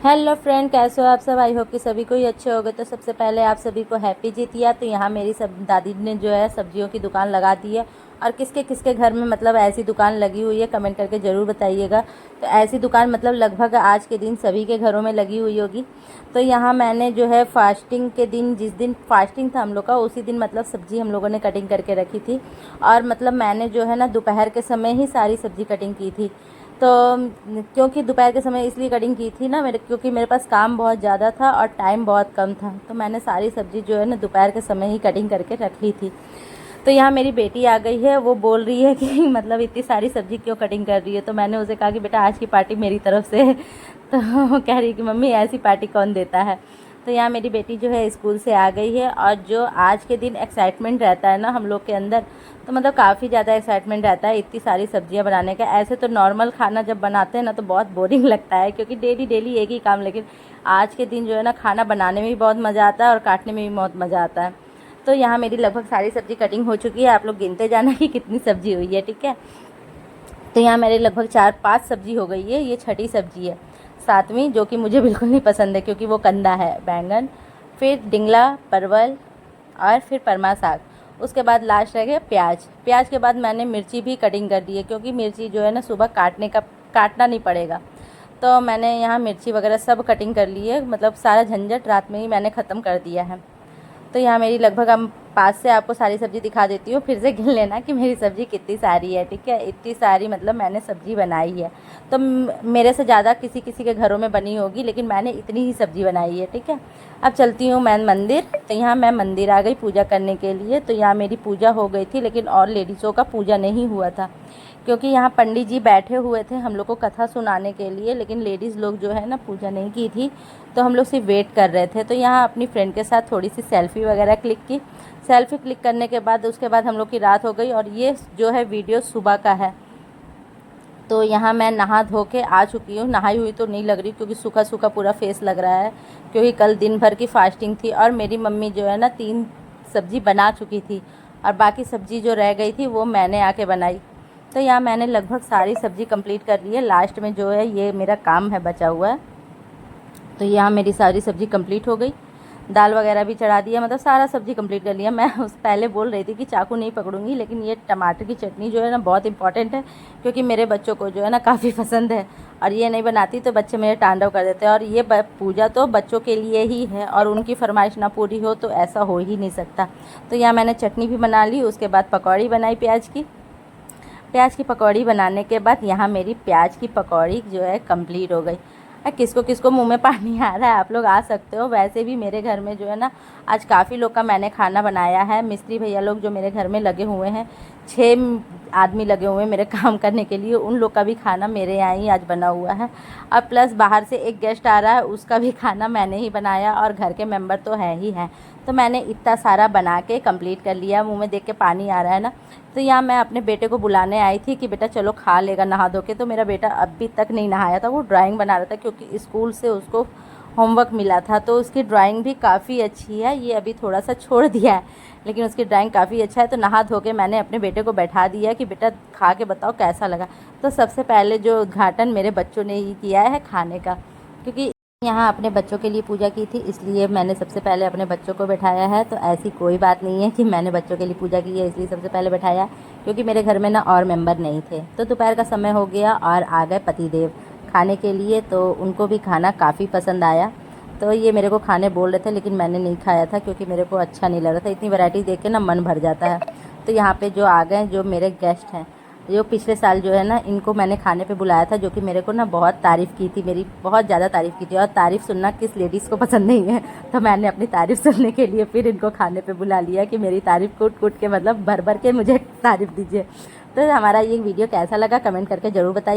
Hello friend, कैसे हो आप सब। आई होप कि सभी को ही अच्छे होंगे। तो सबसे पहले आप सभी को हैप्पी जितिया। तो यहाँ मेरी सब दादी ने जो है सब्जियों की दुकान लगा दी है। और किसके किसके घर में मतलब ऐसी दुकान लगी हुई है कमेंट करके ज़रूर बताइएगा। तो ऐसी दुकान मतलब लगभग आज के दिन सभी के घरों में लगी हुई होगी। तो यहाँ मैंने जो है फास्टिंग के दिन, जिस दिन फास्टिंग था हम लोग का, उसी दिन मतलब सब्ज़ी हम लोगों ने कटिंग करके रखी थी। और मतलब मैंने जो है ना दोपहर के समय ही सारी सब्ज़ी कटिंग की थी। तो क्योंकि दोपहर के समय इसलिए कटिंग की थी ना क्योंकि मेरे पास काम बहुत ज़्यादा था और टाइम बहुत कम था। तो मैंने सारी सब्ज़ी जो है ना दोपहर के समय ही कटिंग करके रख ली थी। तो यहाँ मेरी बेटी आ गई है, वो बोल रही है कि मतलब इतनी सारी सब्ज़ी क्यों कटिंग कर रही है। तो मैंने उसे कहा कि बेटा आज की पार्टी मेरी तरफ से है। तो कह रही कि मम्मी ऐसी पार्टी कौन देता है। तो यहाँ मेरी बेटी जो है स्कूल से आ गई है। और जो आज के दिन एक्साइटमेंट रहता है ना हम लोग के अंदर, तो मतलब काफ़ी ज़्यादा एक्साइटमेंट रहता है इतनी सारी सब्जियां बनाने का। ऐसे तो नॉर्मल खाना जब बनाते हैं ना तो बहुत बोरिंग लगता है, क्योंकि डेली डेली एक ही काम। लेकिन आज के दिन जो है ना खाना बनाने में भी बहुत मज़ा आता है और काटने में भी बहुत मज़ा आता है। तो यहाँ मेरी लगभग सारी सब्ज़ी कटिंग हो चुकी है। आप लोग गिनते जाना कि कितनी सब्ज़ी हुई है, ठीक है। तो यहाँ मेरे लगभग 4-5 सब्ज़ी हो गई है। ये छठी सब्ज़ी है, सातवीं, जो कि मुझे बिल्कुल नहीं पसंद है क्योंकि वो कंदा है। बैंगन, फिर डिंगला, परवल और फिर परमा साग। उसके बाद लास्ट रह गया प्याज। प्याज के बाद मैंने मिर्ची भी कटिंग कर दी है, क्योंकि मिर्ची जो है ना सुबह काटना नहीं पड़ेगा। तो मैंने यहाँ मिर्ची वगैरह सब कटिंग कर ली है। मतलब सारा झंझट रात में ही मैंने ख़त्म कर दिया है। तो यहाँ मेरी लगभग हम पास से आपको सारी सब्ज़ी दिखा देती हूँ, फिर से गिन लेना कि मेरी सब्ज़ी कितनी सारी है, ठीक है। इतनी सारी मतलब मैंने सब्ज़ी बनाई है। तो मेरे से ज़्यादा किसी किसी के घरों में बनी होगी, लेकिन मैंने इतनी ही सब्ज़ी बनाई है, ठीक है। अब चलती हूँ मैं मंदिर। तो यहाँ मैं मंदिर आ गई पूजा करने के लिए। तो यहाँ मेरी पूजा हो गई थी, लेकिन और लेडीज़ों का पूजा नहीं हुआ था, क्योंकि यहाँ पंडित जी बैठे हुए थे हम लोग को कथा सुनाने के लिए। लेकिन लेडीज़ लोग जो है ना पूजा नहीं की थी, तो हम लोग सिर्फ वेट कर रहे थे। तो यहाँ अपनी फ्रेंड के साथ थोड़ी सी सेल्फ़ी वगैरह क्लिक की। सेल्फ़ी क्लिक करने के बाद उसके बाद हम लोग की रात हो गई। और ये जो है वीडियो सुबह का है। तो यहाँ मैं नहा धो के आ चुकी हूँ। नहाई हुई तो नहीं लग रही, क्योंकि सूखा सूखा पूरा फेस लग रहा है, क्योंकि कल दिन भर की फास्टिंग थी। और मेरी मम्मी जो है ना 3 सब्ज़ी बना चुकी थी, और बाकी सब्ज़ी जो रह गई थी वो मैंने आके बनाई। तो यहाँ मैंने लगभग सारी सब्ज़ी कंप्लीट कर ली है। लास्ट में जो है ये मेरा काम है बचा हुआ है। तो यहाँ मेरी सारी सब्ज़ी कंप्लीट हो गई। दाल वगैरह भी चढ़ा दिया, मतलब सारा सब्ज़ी कंप्लीट कर लिया। मैं उस पहले बोल रही थी कि चाकू नहीं पकड़ूंगी, लेकिन ये टमाटर की चटनी जो है ना बहुत इंपॉर्टेंट है, क्योंकि मेरे बच्चों को जो है ना काफ़ी पसंद है। और ये नहीं बनाती तो बच्चे मेरे तांडव कर देते हैं। और ये पूजा तो बच्चों के लिए ही है, और उनकी फरमाइश ना पूरी हो तो ऐसा हो ही नहीं सकता। तो यहाँ मैंने चटनी भी बना ली। उसके बाद पकौड़ी बनाई प्याज की पकौड़ी बनाने के बाद यहाँ मेरी प्याज की पकौड़ी जो है कंप्लीट हो गई। किसको किसको मुंह में पानी आ रहा है, आप लोग आ सकते हो। वैसे भी मेरे घर में जो है ना आज काफ़ी लोग का मैंने खाना बनाया है। मिस्त्री भैया लोग जो मेरे घर में लगे हुए हैं, 6 आदमी लगे हुए हैं मेरे काम करने के लिए, उन लोग का भी खाना मेरे यहाँ ही आज बना हुआ है। अब प्लस बाहर से एक गेस्ट आ रहा है, उसका भी खाना मैंने ही बनाया। और घर के मेंबर तो है ही हैं। तो मैंने इतना सारा बना के कंप्लीट कर लिया। मुंह में देख के पानी आ रहा है ना। तो यहाँ मैं अपने बेटे को बुलाने आई थी कि बेटा चलो खा लेगा नहा धो के। तो मेरा बेटा अभी तक नहीं नहाया था, वो ड्राइंग बना रहा था, क्योंकि स्कूल से उसको होमवर्क मिला था। तो उसकी ड्राइंग भी काफ़ी अच्छी है। ये अभी थोड़ा सा छोड़ दिया है, लेकिन उसकी ड्राइंग काफ़ी अच्छा है। तो नहा धो के मैंने अपने बेटे को बैठा दिया कि बेटा खा के बताओ कैसा लगा। तो सबसे पहले जो उद्घाटन मेरे बच्चों ने ही किया है खाने का, क्योंकि यहाँ अपने बच्चों के लिए पूजा की थी, इसलिए मैंने सबसे पहले अपने बच्चों को बैठाया है। तो ऐसी कोई बात नहीं है कि मैंने बच्चों के लिए पूजा की है इसलिए सबसे पहले बैठाया, क्योंकि मेरे घर में ना और मेंबर नहीं थे। तो दोपहर का समय हो गया और आ गए पतिदेव खाने के लिए। तो उनको भी खाना काफ़ी पसंद आया। तो ये मेरे को खाने बोल रहे थे, लेकिन मैंने नहीं खाया था, क्योंकि मेरे को अच्छा नहीं लग रहा था। इतनी वैरायटी देख के ना मन भर जाता है। तो यहाँ पे जो आ गए, जो मेरे गेस्ट हैं, जो पिछले साल जो है ना इनको मैंने खाने पे बुलाया था, जो कि मेरे को ना बहुत तारीफ़ की थी, मेरी बहुत ज़्यादा तारीफ़ की थी। और तारीफ़ सुनना किस लेडीज़ को पसंद नहीं है। तो मैंने अपनी तारीफ़ सुनने के लिए फिर इनको खाने पे बुला लिया कि मेरी तारीफ़ कूट कूट के मतलब भर भर के मुझे तारीफ़ दीजिए। तो हमारा ये वीडियो कैसा लगा कमेंट करके ज़रूर बताइए।